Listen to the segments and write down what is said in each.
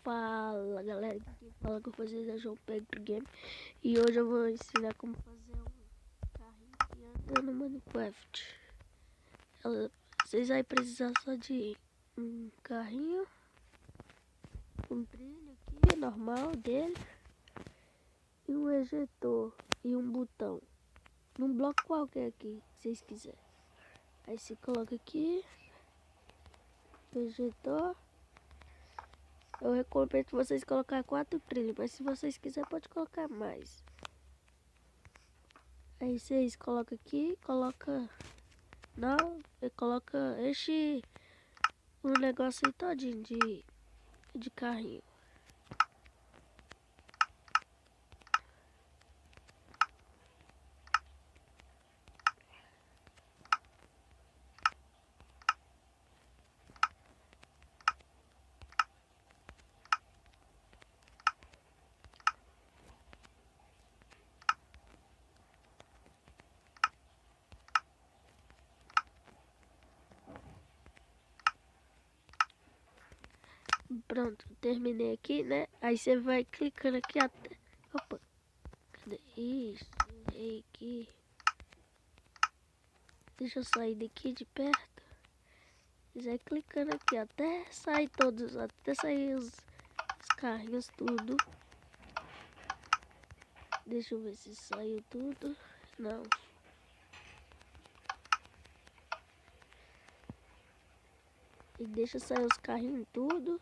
Fala galera, quem fala com vocês é o João Pedro Game. E hoje eu vou ensinar como fazer um carrinho que anda no Minecraft. Vocês vão precisar só de um carrinho, um trilho aqui, normal dele, e um ejetor e um botão. Num bloco qualquer aqui, se vocês quiserem. Aí você coloca aqui, o ejetor. Eu recomendo vocês colocar 4 trilhos, mas se vocês quiserem pode colocar mais. Aí vocês colocam aqui, enche o negócio aí todinho de carrinho. Pronto, terminei aqui, né? Aí você vai clicando aqui até... Opa, cadê? Isso, aqui. Deixa eu sair daqui de perto. Você vai clicando aqui até sair todos, até sair os carrinhos tudo. Deixa eu ver se saiu tudo. Não. E deixa sair os carrinhos tudo.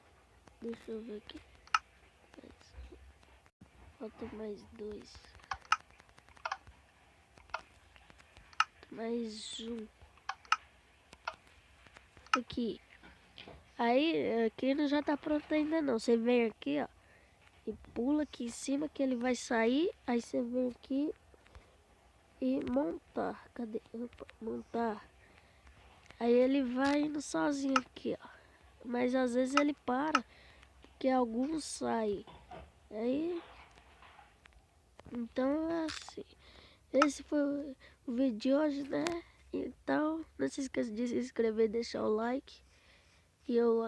Deixa eu ver aqui. Falta mais 2. Mais um. Aqui. Aí, aqui não já tá pronto ainda não. Você vem aqui, ó. E pula aqui em cima que ele vai sair. Aí você vem aqui e montar. Cadê? Opa, montar. Aí ele vai indo sozinho aqui, ó. Mas às vezes ele para. Porque alguns saem. Aí... Então é assim. Esse foi o vídeo de hoje, né? Então, não se esqueça de se inscrever e deixar o like. E eu